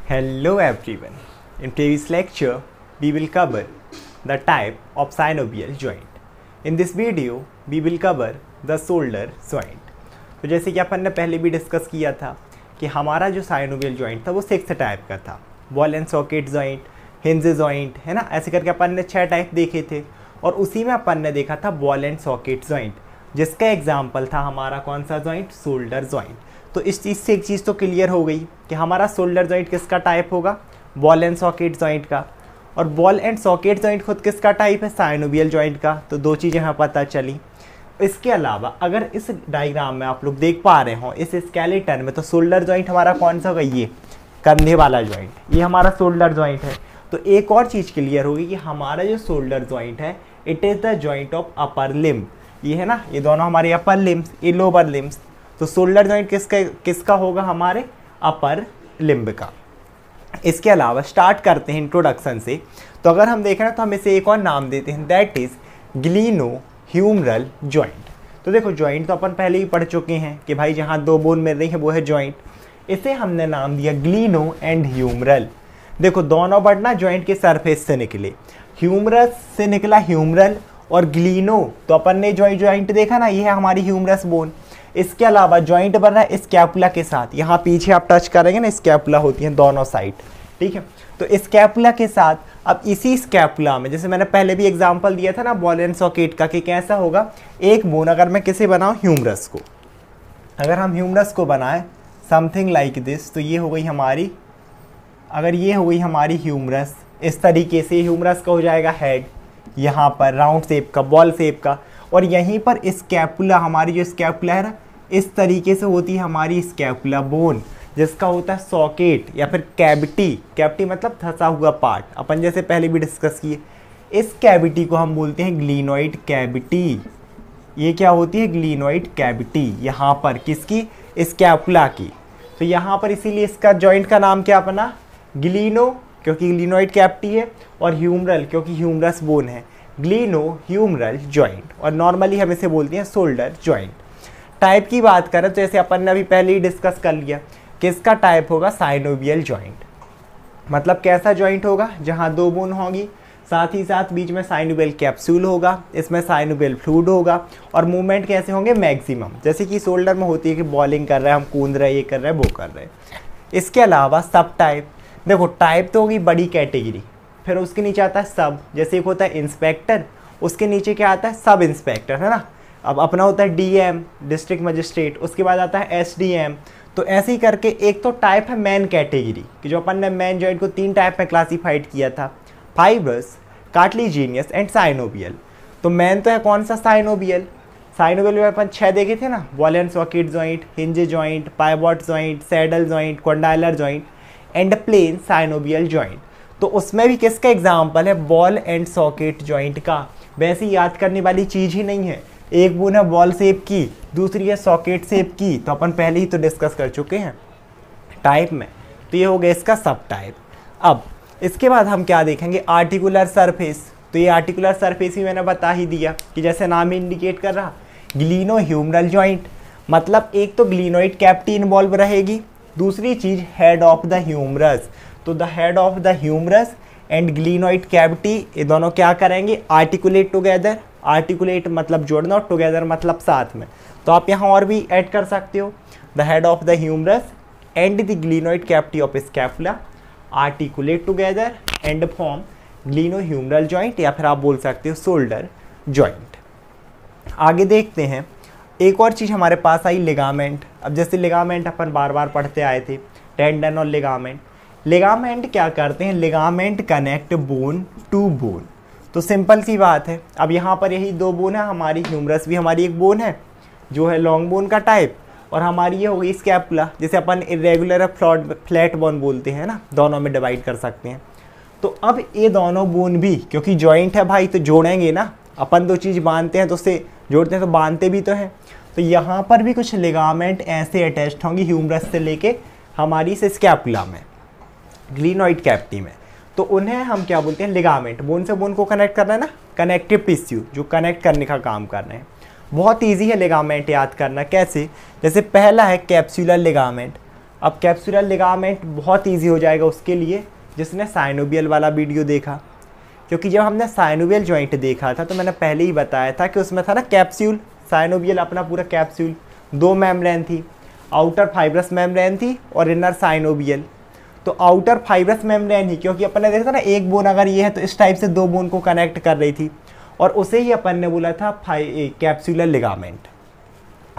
Hello everyone. In previous lecture, we will cover the type of synovial joint. In this video, we will cover the shoulder joint. तो जैसे कि अपन ने पहले भी discuss किया था कि हमारा जो साइनोवियल जॉइंट था वो 6 टाइप का था। Ball and socket joint, hinge joint, है ना, ऐसे करके अपन ने 6 टाइप देखे थे। और उसी में अपन ने देखा था बॉल एंड सॉकेट जॉइंट, जिसका एग्जाम्पल था हमारा कौन सा जॉइंट, शोल्डर जॉइंट। तो इस चीज़ से एक चीज़ तो क्लियर हो गई कि हमारा शोल्डर जॉइंट किसका टाइप होगा, बॉल एंड सॉकेट जॉइंट का। और बॉल एंड सॉकेट जॉइंट खुद किसका टाइप है, साइनोवियल जॉइंट का। तो दो चीज़ें हमें पता चली। इसके अलावा अगर इस डायग्राम में आप लोग देख पा रहे हो इस स्केलेटन में, तो शोल्डर जॉइंट हमारा कौन सा होगा, ये कंधे वाला जॉइंट, ये हमारा शोल्डर जॉइंट है। तो एक और चीज़ क्लियर होगी कि हमारा जो शोल्डर जॉइंट है it is the joint of upper limb. ये है ना, ये दोनों हमारे अपर लिम्स, ये लोअर लिम्स। तो शोल्डर जॉइंट किसका होगा, हमारे अपर लिम्ब का। इसके अलावा स्टार्ट करते हैं इंट्रोडक्शन से। तो अगर हम देखें ना तो हम इसे एक और नाम देते हैं, दैट इज ग्लिनोह्यूमरल जॉइंट। तो देखो जॉइंट तो अपन पहले ही पढ़ चुके हैं कि भाई जहाँ दो बोन मिल रही है वो है जॉइंट। इसे हमने नाम दिया ग्लिनो एंड ह्यूमरल। देखो दोनों वर्ड ना जॉइंट के सरफेस से निकले, ह्यूमरस से निकला ह्यूमरल और ग्लिनो, तो अपन ने जॉइंट देखा ना, ये है हमारी ह्यूमरस बोन। इसके अलावा जॉइंट बन रहा है स्कैपुला के साथ, यहाँ पीछे आप टच करेंगे ना स्कैपुला होती है दोनों साइड, ठीक है। तो स्कैपुला के साथ अब इसी स्कैपुला में, जैसे मैंने पहले भी एग्जांपल दिया था ना बॉल एंड सॉकेट का, कि कैसा होगा एक बोन, अगर मैं किसे बनाऊँ, ह्यूमरस को, अगर हम ह्यूमरस को बनाएं समथिंग लाइक दिस, तो ये हो गई हमारी, अगर ये हो गई हमारी ह्यूमरस, इस तरीके से ह्यूमरस का हो जाएगा हेड, यहाँ पर राउंड शेप का, बॉल शेप का, और यहीं पर स्कैपुला, हमारी जो स्कैपुला है ना, इस तरीके से होती है हमारी स्कैपुला बोन, जिसका होता है सॉकेट या फिर कैविटी। कैविटी मतलब धंसा हुआ पार्ट, अपन जैसे पहले भी डिस्कस किए। इस कैविटी को हम बोलते हैं ग्लिनोइड कैविटी। ये क्या होती है, ग्लिनोइड कैविटी, यहाँ पर किसकी, स्कैपुला की। तो यहाँ पर इसीलिए इसका जॉइंट का नाम क्या बना, ग्लिनो, क्योंकि ग्लिनोइड कैविटी है, और ह्यूमरल क्योंकि ह्यूमरस बोन है, ग्लिनोह्यूमरल जॉइंट। और नॉर्मली हम इसे बोलते हैं शोल्डर जॉइंट। टाइप की बात करें तो जैसे अपन ने अभी पहले ही डिस्कस कर लिया, किसका टाइप होगा, साइनोवियल जॉइंट। मतलब कैसा जॉइंट होगा, जहां दो बोन होंगी, साथ ही साथ बीच में साइनोवियल कैप्सूल होगा, इसमें साइनोवियल फ्लूइड होगा, और मूवमेंट कैसे होंगे, मैक्सिमम, जैसे कि शोल्डर में होती है कि बॉलिंग कर रहे हैं, हम कूद रहे हैं, ये कर रहे हैं, वो कर रहे हैं। इसके अलावा सब टाइप, देखो टाइप तो होगी बड़ी कैटेगरी, फिर उसके नीचे आता है सब, जैसे एक होता है इंस्पेक्टर, उसके नीचे क्या आता है, सब इंस्पेक्टर, है ना। अब अपना होता है डीएम, डिस्ट्रिक्ट मजिस्ट्रेट, उसके बाद आता है एसडीएम। तो ऐसे ही करके एक तो टाइप है मैन कैटेगरी, कि जो अपन ने मैन जॉइंट को 3 टाइप में क्लासीफाइड किया था, फाइब्रस, कार्टिलेजिनियस एंड साइनोवियल। तो मैन तो है कौन सा, साइनोवियल। साइनोवियल में अपन 6 देखे थे ना, ball and socket joint, hinge joint, pivot joint, saddle joint, condylar joint and plane synovial joint. तो उसमें भी किसका एग्जाम्पल है, बॉल एंड सॉकेट जॉइंट का। वैसे याद करने वाली चीज़ ही नहीं है, एक बोन है बॉल शेप की, दूसरी है सॉकेट शेप की, तो अपन पहले ही तो डिस्कस कर चुके हैं टाइप में। तो ये हो गया इसका सब टाइप। अब इसके बाद हम क्या देखेंगे, आर्टिकुलर सरफेस। तो ये आर्टिकुलर सरफेस ही मैंने बता ही दिया कि जैसे नाम ही इंडिकेट कर रहा, ग्लिनोह्यूमरल जॉइंट, मतलब एक तो ग्लिनोइड कैविटी इन्वॉल्व रहेगी, दूसरी चीज़ हेड ऑफ द ह्यूमरस। तो the head of the humerus and glenoid cavity, ये दोनों क्या करेंगे, आर्टिकुलेट टुगेदर। आर्टिकुलेट मतलब जोड़ना, और टुगेदर मतलब साथ में। तो आप यहाँ और भी ऐड कर सकते हो, the head of the humerus and the glenoid cavity of scapula articulate together and form glenohumeral joint, या फिर आप बोल सकते हो शोल्डर जॉइंट। आगे देखते हैं, एक और चीज़ हमारे पास आई, लिगामेंट। अब जैसे लिगामेंट अपन बार बार पढ़ते आए थे, टेंडन और लिगामेंट। लिगामेंट क्या करते हैं, ligament connect bone to bone. तो सिंपल सी बात है, अब यहाँ पर यही 2 बोन है, हमारी ह्यूमरस भी हमारी एक बोन है जो है लॉन्ग बोन का टाइप, और हमारी ये हो गई स्कैपुला, जिसे अपन इरेगुलर फ्लैट बोन बोलते हैं ना, दोनों में डिवाइड कर सकते हैं। तो अब ये दोनों बोन भी, क्योंकि जॉइंट है भाई, तो जोड़ेंगे ना, अपन 2 चीज़ बांधते हैं तो उससे जोड़ते हैं, तो बांधते भी तो हैं। तो यहाँ पर भी कुछ लिगामेंट ऐसे अटैच्ड होंगी ह्यूमरस से लेके हमारी से स्कैपुला में, ग्लिनोइड कैविटी में। तो उन्हें हम क्या बोलते हैं, लिगामेंट। बोन से बोन को कनेक्ट करना है ना, कनेक्टिव टिश्यू, जो कनेक्ट करने का काम कर रहे हैं। बहुत ईजी है लिगामेंट याद करना, कैसे, जैसे पहला है कैप्सुलर लिगामेंट। अब कैप्सुलर लिगामेंट बहुत ईजी हो जाएगा उसके लिए जिसने साइनोवियल वाला वीडियो देखा, क्योंकि जब हमने साइनोवियल जॉइंट देखा था तो मैंने पहले ही बताया था कि उसमें था ना कैप्सूल, साइनोवियल अपना पूरा कैप्सूल, 2 मेम्ब्रेन थी, आउटर फाइब्रस मेम्ब्रेन थी और इनर साइनोवियल। तो आउटर फाइब्रस मेम्ब्रेन ही, क्योंकि अपन ने देखा था ना एक बोन अगर ये है तो इस टाइप से 2 बोन को कनेक्ट कर रही थी, और उसे ही अपन ने बोला था कैप्सुलर लिगामेंट।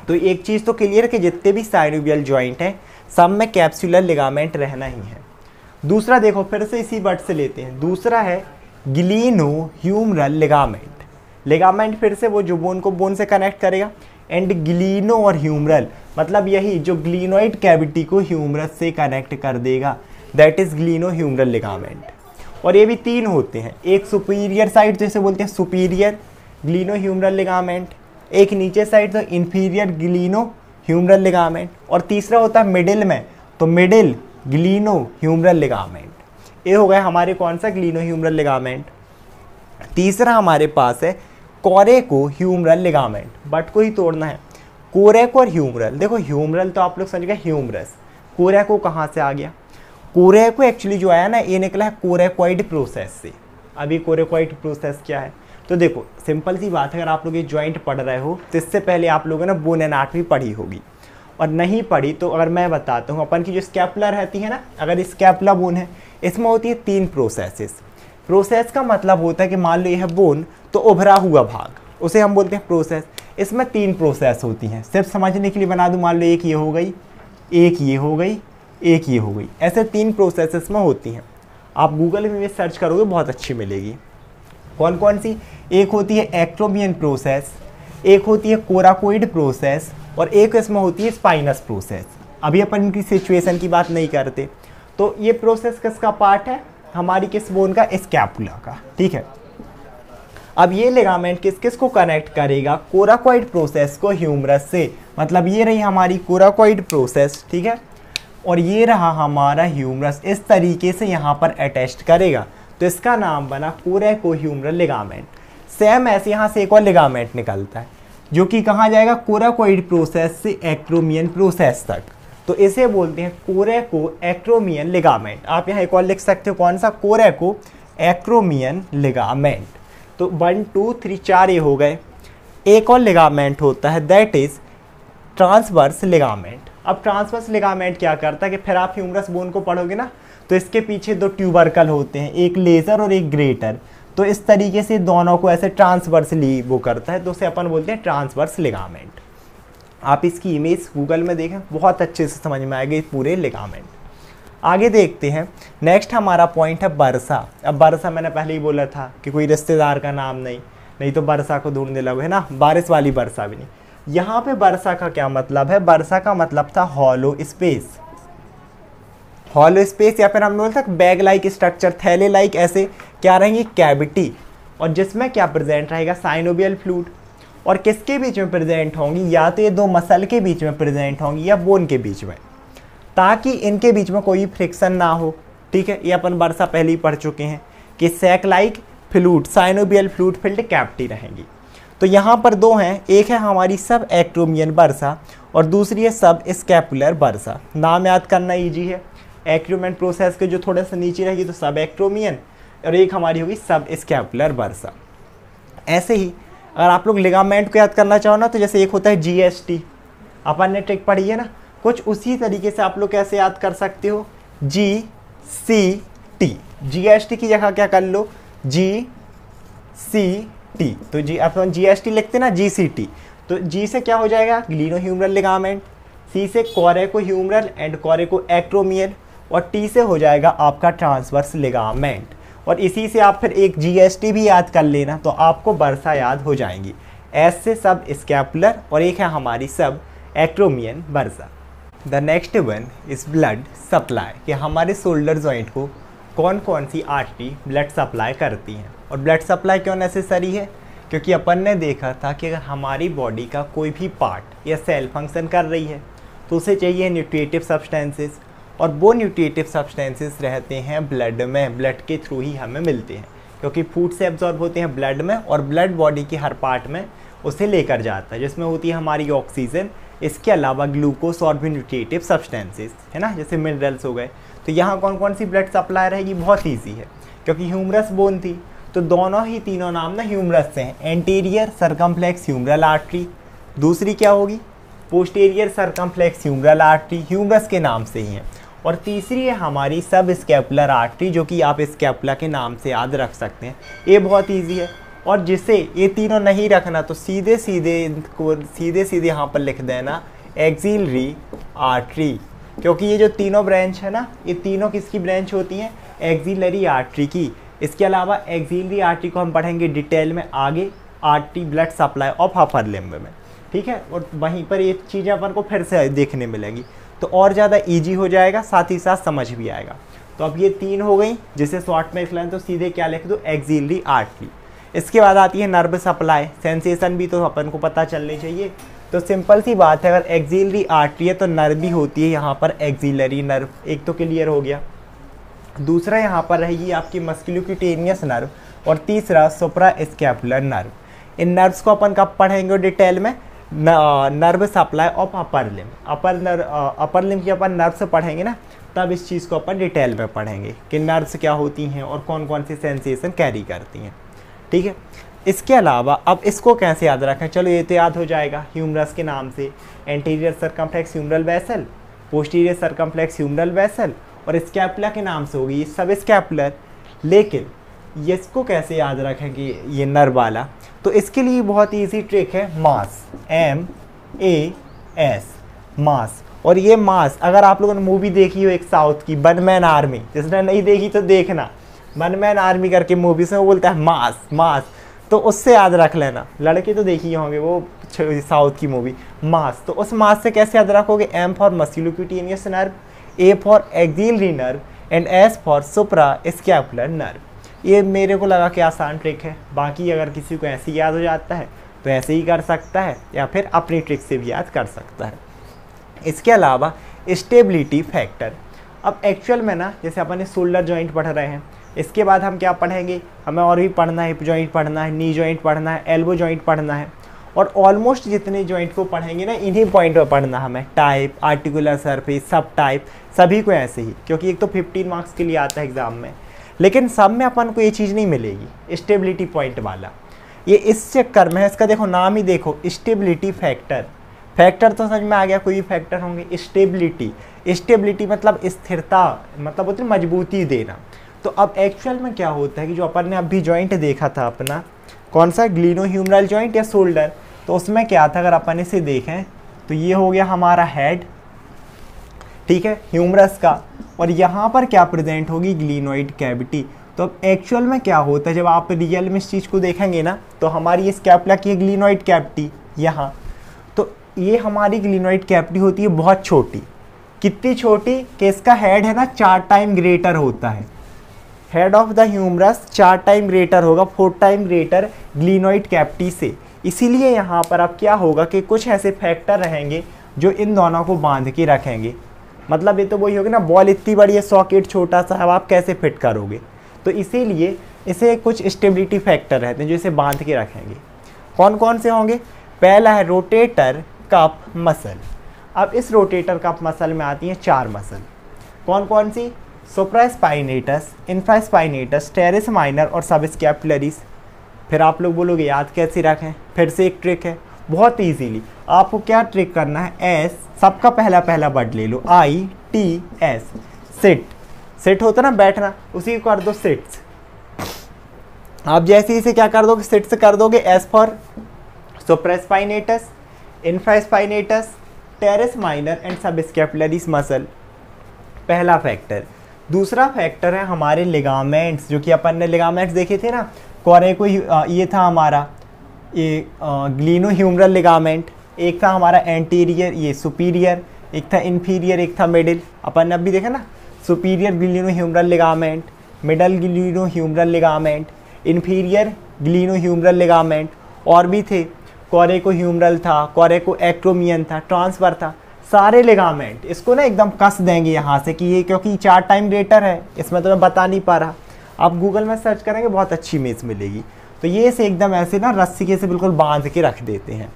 तो एक चीज़ तो क्लियर कि जितने भी साइनोवियल जॉइंट हैं सब में कैप्सुलर लिगामेंट रहना ही है। दूसरा देखो फिर से इसी वर्ड से लेते हैं, दूसरा है ग्लीनो ह्यूमरल लिगामेंट। लिगामेंट फिर से वो जो बोन को बोन से कनेक्ट करेगा, एंड ग्लीनो और ह्यूमरल मतलब यही जो ग्लीनोइड कैविटी को ह्यूमरस से कनेक्ट कर देगा, दैट इज ग्लीनो ह्यूमरल लिगामेंट। और ये भी 3 होते हैं, एक सुपीरियर साइड जैसे बोलते हैं सुपीरियर ग्लीनो ह्यूमरल लिगामेंट, एक नीचे साइड तो इंफीरियर ग्लीनो ह्यूमरल लिगामेंट, और तीसरा होता है मिडिल में तो मिडिल ग्लीनो ह्यूमरल लिगामेंट। ये हो गया हमारे कौन सा ग्लीनो ह्यूमरल लिगामेंट। तीसरा हमारे पास है कोरेको ह्यूमरल लिगामेंट, बट को ही तोड़ना है। कोरेको और ह्यूमरल, देखो ह्यूमरल तो आप लोग समझ गए ह्यूमरस, कोरेको कहाँ से आ गया, कोरेको एक्चुअली जो आया ना ये निकला है कोरेकोइड प्रोसेस से। अभी कोरेकोइड प्रोसेस क्या है तो देखो सिंपल सी बात है, अगर आप लोग ये जॉइंट पढ़ रहे हो तो इससे पहले आप लोगों ने बोन एनाटॉमी पढ़ी होगी, और नहीं पढ़ी तो अगर मैं बताता हूँ, अपन की जो स्कैपुला रहती है ना, अगर स्कैपुला बोन है इसमें होती है 3 प्रोसेसेस। प्रोसेस का मतलब होता है कि मान लो ये है बोन तो उभरा हुआ भाग, उसे हम बोलते हैं प्रोसेस। इसमें 3 प्रोसेस होती हैं, सिर्फ समझने के लिए बना दूँ, मान लो एक ये हो गई, एक ये हो गई, एक ये हो गई, ऐसे 3 प्रोसेस में होती हैं। आप गूगल में भी सर्च करोगे बहुत अच्छी मिलेगी। कौन कौन सी, एक होती है एक्ट्रोमियन प्रोसेस, एक होती है कोराकोइड प्रोसेस, और एक इसमें होती है स्पाइनस प्रोसेस। अभी अपन इनकी सिचुएशन की बात नहीं करते। तो ये प्रोसेस किसका पार्ट है, हमारी किस बोन का, स्कैपुला का, ठीक है। अब ये लिगामेंट किस किस को कनेक्ट करेगा, कोराकोइड प्रोसेस को ह्यूमरस से, मतलब ये रही हमारी कोराकोइड प्रोसेस, ठीक है, और ये रहा हमारा ह्यूमरस, इस तरीके से यहाँ पर अटैच करेगा, तो इसका नाम बना कोरेको ह्यूमरल लिगामेंट। सेम ऐसे यहाँ से एक और लिगामेंट निकलता है जो कि कहाँ जाएगा, कोराकोइड प्रोसेस से एक्ट्रोमियन प्रोसेस तक, तो इसे बोलते हैं कोरेको एक्ट्रोमियन लिगामेंट। आप यहाँ एक और लिख सकते हो, कौन सा, कोरेको एक्ट्रोमियन लिगामेंट। तो 1 2 3 4 ये हो गए। एक और लिगामेंट होता है दैट इज ट्रांसवर्स लिगामेंट। अब ट्रांसवर्स लिगामेंट क्या करता है कि फिर आप ह्यूमरस बोन को पढ़ोगे ना तो इसके पीछे 2 ट्यूबरकल होते हैं, एक लेजर और एक ग्रेटर, तो इस तरीके से दोनों को ऐसे ट्रांसवर्सली वो करता है, तो उसे अपन बोलते हैं ट्रांसवर्स लिगामेंट। आप इसकी इमेज गूगल में देखें, बहुत अच्छे से समझ में आएगी पूरे लिगामेंट। आगे देखते हैं, नेक्स्ट हमारा पॉइंट है बरसा। अब बरसा मैंने पहले ही बोला था कि कोई रिश्तेदार का नाम नहीं तो बरसा को ढूंढने लगे है ना, बारिश वाली बरसा भी नहीं। यहाँ पे बरसा का क्या मतलब है, बरसा का मतलब था हॉलो स्पेस, हॉलो स्पेस, या फिर हम बोलते हैं बैग लाइक स्ट्रक्चर, थैले लाइक, ऐसे क्या रहेंगी, कैविटी, और जिसमें क्या प्रेजेंट रहेगा, साइनोवियल फ्लूइड, और किसके बीच में प्रेजेंट होंगी, या तो ये 2 मसल के बीच में प्रेजेंट होंगी या बोन के बीच में, ताकि इनके बीच में कोई फ्रिक्शन ना हो, ठीक है। ये अपन बरसा पहले ही पढ़ चुके हैं कि sac like fluid, synovial fluid filled cavity रहेंगी। तो यहाँ पर 2 हैं, एक है हमारी सब एक्ट्रोमियन बरसा और दूसरी है सब स्कैपुलर बरसा। नाम याद करना ईजी है, एक्ट्रोमियन प्रोसेस के जो थोड़ा सा नीचे रहेगी तो सब एक्ट्रोमियन, और एक हमारी होगी सब स्कैपुलर बरसा। ऐसे ही अगर आप लोग लिगामेंट को याद करना चाहो ना तो जैसे एक होता है GST, अपन ने ट्रिक पढ़ी है ना, कुछ उसी तरीके से आप लोग कैसे याद कर सकते हो, GCT, GST की जगह क्या कर लो, GCT, तो अपन GST लिखते ना GCT, तो G से क्या हो जाएगा, ग्लीनो ह्यूमरल लिगामेंट, C से कोरेको ह्यूमरल एंड कोरेको एक्ट्रोमियल, और T से हो जाएगा आपका ट्रांसवर्स लिगामेंट। और इसी से आप फिर एक GST भी याद कर लेना तो आपको बरसा याद हो जाएंगी। S से सब स्कैपुलर और एक है हमारी सब एक्ट्रोमियन बरसा। The next one is blood supply, कि हमारे शोल्डर जॉइंट को कौन कौन सी आर्टरी ब्लड सप्लाई करती हैं। और ब्लड सप्लाई क्यों नेसेसरी है, क्योंकि अपन ने देखा था कि अगर हमारी बॉडी का कोई भी पार्ट या सेल फंक्शन कर रही है तो उसे चाहिए न्यूट्रिएटिव सब्सटेंसेस, और वो न्यूट्रिएटिव सब्सटेंसेस रहते हैं ब्लड में, ब्लड के थ्रू ही हमें मिलते हैं, क्योंकि फूड से एब्जॉर्ब होते हैं ब्लड में, और ब्लड बॉडी की हर पार्ट में उसे लेकर जाता है, जिसमें होती है हमारी ऑक्सीजन इसके अलावा ग्लूकोज और भी न्यूट्रिएटिव सब्सटेंसेस है ना, जैसे मिनरल्स हो गए। तो यहाँ कौन कौन सी ब्लड सप्लाई रहेगी, बहुत ईजी है क्योंकि ह्यूमरस बोन थी, तो दोनों ही तीनों नाम ना ह्यूमरस से हैं। एंटीरियर सर्कमफ्लेक्स ह्यूमरल आर्टरी, दूसरी क्या होगी posterior circumflex humeral artery, humerus के नाम से ही है। और तीसरी है हमारी सब स्कैपुलर आर्टरी, जो कि आप स्कैपुला के नाम से याद रख सकते हैं। ये बहुत ईजी है। और जिसे ये तीनों नहीं रखना तो सीधे सीधे यहाँ पर लिख देना एक्सिलरी आर्टरी, क्योंकि ये जो तीनों ब्रांच है ना, ये तीनों किसकी ब्रांच होती हैं, एक्सिलरी आर्टरी की। इसके अलावा एक्सिलरी आर्टरी को हम पढ़ेंगे डिटेल में आगे, artery blood supply of upper limb में, ठीक है। और वहीं पर ये चीज़ें अपन को फिर से देखने मिलेंगी तो और ज़्यादा ईजी हो जाएगा, साथ ही साथ समझ भी आएगा। तो अब ये तीन हो गई, जिसे शॉर्ट में लिख लें तो सीधे क्या लिख दो एक्सिलरी आर्टरी। इसके बाद आती है नर्व सप्लाई, सेंसेशन भी तो अपन को पता चलनी चाहिए। तो सिंपल सी बात है, अगर एक्सिलरी आर्टरी है तो नर्व भी होती है यहाँ पर एक्सिलरी नर्व, एक तो क्लियर हो गया। दूसरा यहाँ पर रहेगी आपकी मस्कुलोक्यूटेनियस नर्व, और तीसरा सुप्रा स्कैपुलर नर्व। इन नर्व्स को अपन कब पढ़ेंगे डिटेल में, nerve supply of upper limb, upper limb की अपन नर्व्स पढ़ेंगे ना, तब इस चीज़ को अपन डिटेल में पढ़ेंगे कि नर्व्स क्या होती हैं और कौन कौन सी सेंसेशन कैरी करती हैं, ठीक है। इसके अलावा अब इसको कैसे याद रखें, चलो ये तो याद हो जाएगा ह्यूमरस के नाम से, anterior circumflex humeral vessel, posterior circumflex humeral vessel, और स्कैपुला के नाम से होगी ये सब स्कैपुलर। लेकिन ये इसको कैसे याद रखेंगे ये नर्व वाला, तो इसके लिए बहुत ईजी ट्रिक है, मास, MAS, मास। और ये मास अगर आप लोगों ने मूवी देखी हो एक साउथ की वन मैन आर्मी, जिसने नहीं देखी तो देखना, वन मैन आर्मी करके मूवी से वो बोलता है मास मास, तो उससे याद रख लेना। लड़के तो देखिए होंगे वो साउथ की मूवी मास, तो उस मास से कैसे याद रखोगे, M for musculocutaneous nerve, A for axillary nerve and S for supra scapular nerve. ये मेरे को लगा कि आसान ट्रिक है, बाकी अगर किसी को ऐसे ही याद हो जाता है तो ऐसे ही कर सकता है, या फिर अपनी ट्रिक से भी याद कर सकता है। इसके अलावा स्टेबिलिटी फैक्टर, अब एक्चुअल में ना जैसे अपन ने शोल्डर जॉइंट पढ़ रहे हैं, इसके बाद हम क्या पढ़ेंगे, हमें और भी पढ़ना है, हिप जॉइंट पढ़ना है, नी जॉइंट पढ़ना है, एल्बो जॉइंट पढ़ना है, और ऑलमोस्ट जितने जॉइंट को पढ़ेंगे ना इन्हीं पॉइंट पर पढ़ना हमें, टाइप, आर्टिकुलर सरफेस, सब टाइप, सभी को ऐसे ही, क्योंकि एक तो 15 मार्क्स के लिए आता है एग्जाम में। लेकिन सब में अपन को ये चीज़ नहीं मिलेगी स्टेबिलिटी पॉइंट वाला, ये इस चक्कर में है, इसका देखो नाम ही देखो स्टेबिलिटी फैक्टर। फैक्टर तो समझ में आ गया, कोई भी फैक्टर होंगे। स्टेबिलिटी मतलब स्थिरता, मतलब होती है मजबूती देना। तो अब एक्चुअल में क्या होता है कि जो अपन ने अभी जॉइंट देखा था अपना, कौन सा, ग्लिनोह्यूमरल जॉइंट या शोल्डर, तो उसमें क्या था, अगर अपन इसे देखें तो ये हो गया हमारा हेड, ठीक है, ह्यूमरस का, और यहाँ पर क्या प्रेजेंट होगी, ग्लिनोइड कैविटी। तो अब एक्चुअल में क्या होता है, जब आप रियल में इस चीज़ को देखेंगे ना, तो हमारी स्कैपुला की ग्लिनोइड कैविटी यहाँ, तो ये हमारी ग्लिनोइड कैविटी होती है बहुत छोटी, कितनी छोटी कि इसका हेड है ना 4 टाइम ग्रेटर होता है, head of the humerus 4 time greater होगा, 4 टाइम ग्रेटर ग्लिनोइड कैविटी से। इसीलिए यहाँ पर अब क्या होगा कि कुछ ऐसे फैक्टर रहेंगे जो इन दोनों को बांध के रखेंगे। मतलब ये तो वही होगी ना, बॉल इतनी बड़ी है, सॉकेट छोटा सा है, आप कैसे फिट करोगे, तो इसीलिए इसे कुछ स्टेबिलिटी फैक्टर रहते हैं जो इसे बांध के रखेंगे। कौन कौन से होंगे, पहला है रोटेटर कफ मसल। अब इस रोटेटर कफ मसल में आती हैं 4 मसल, कौन कौन सी, सुप्रास्पाइनेटस, इंफ्रास्पाइनेटस, टेरेस माइनर और सबस्कैपुलरिस। फिर आप लोग बोलोगे याद कैसे रखें, फिर से एक ट्रिक है, बहुत इजीली आपको क्या ट्रिक करना है, एस सबका पहला वर्ड ले लो, ITS, सिट, सिट होता ना बैठना, उसी को कर दो सिट्स। आप जैसे इसे क्या कर दोगे, सिट्स कर दोगे, S for supraspinatus, infraspinatus, teres minor and subscapularis muscle, पहला फैक्टर। दूसरा फैक्टर है हमारे लिगामेंट्स, जो कि अपन ने लिगामेंट्स देखे थे ना, कोरेको, ये था हमारा ये ग्लिनोह्यूमरल लिगामेंट, एक था हमारा एंटीरियर ये सुपीरियर, एक था इन्फीरियर, एक था मिडिल। अपन ने अभी देखा ना, superior glenohumeral ligament, middle glenohumeral ligament, inferior glenohumeral ligament, और भी थे, कोरेकोह्यूमरल था, कोरेको एक्टोमियन था, ट्रांसफर था, सारे लिगामेंट। इसको ना एकदम कस देंगे यहाँ से कि ये क्योंकि 4 टाइम ग्रेटर है, इसमें तो मैं बता नहीं पा रहा, आप गूगल में सर्च करेंगे बहुत अच्छी इमेज मिलेगी। तो ये से एकदम ऐसे ना रस्सी के से बिल्कुल बांध के रख देते हैं।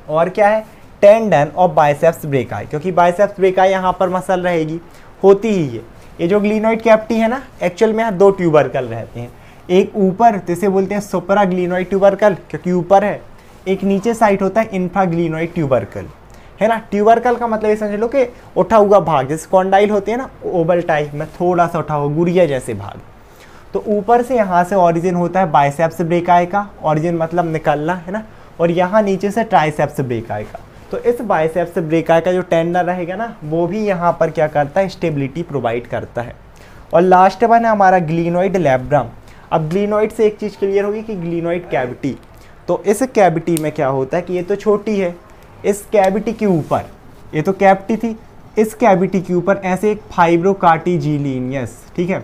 और क्या है, टेंडन ऑफ बाइसेप्स ब्रेकाई, क्योंकि बाइसेप्स ब्रेकाई यहाँ पर मसल रहेगी, होती ही है। ये जो ग्लिनोइड कैविटी है ना, एक्चुअल में यहाँ 2 ट्यूबरकल रहते हैं, एक ऊपर जिसे बोलते हैं सुपराग्लिनोइड ट्यूबरकल क्योंकि ऊपर है, एक नीचे साइड होता है इंफ्राग्लिनोइड ट्यूबरकल, है ना। ट्यूबरकल का मतलब ये समझ लो कि उठा हुआ भाग, जैसे कॉन्डाइल होते हैं ना ओवल टाइप में, थोड़ा सा उठा हुआ गुड़िया जैसे भाग। तो ऊपर से यहाँ से ऑरिजिन होता है बाइसेप्स ब्रेकाई का, ऑरिजिन मतलब निकलना, है ना, और यहाँ नीचे से ट्राइसेप्स ब्रेकाई का। तो इस बाइसेप्स ब्रेकाई का जो टेंडन रहेगा ना, वो भी यहाँ पर क्या करता है, स्टेबिलिटी प्रोवाइड करता है। और लास्ट वन है हमारा ग्लिनोइड लैब्रम। अब ग्लिनोइड से एक चीज़ क्लियर होगी कि ग्लिनोइड कैविटी, तो इस कैविटी में क्या होता है कि ये तो छोटी है, इस कैविटी के ऊपर, ये तो कैविटी थी, इस कैविटी के ऊपर ऐसे एक फाइब्रोकार्टिलिजिनियस, ठीक है।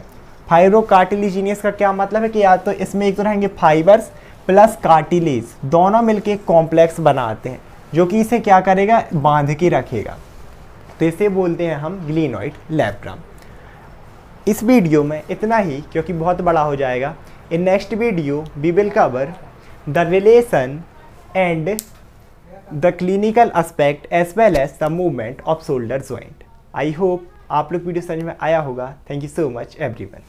फाइब्रोकार्टिलिजिनियस का क्या मतलब है कि या तो इसमें एक तो रहेंगे फाइबर्स प्लस कार्टिलेज, दोनों मिलके एक कॉम्प्लेक्स बनाते हैं जो कि इसे क्या करेगा, बांध के रखेगा। तो इसे बोलते हैं हम ग्लिनोइड लैब्रम। इस वीडियो में इतना ही, क्योंकि बहुत बड़ा हो जाएगा। In next video we will cover the relation and the clinical aspect as well as the movement of shoulder joint. I hope आप लोग वीडियो समझ में आया होगा। Thank you so much everyone.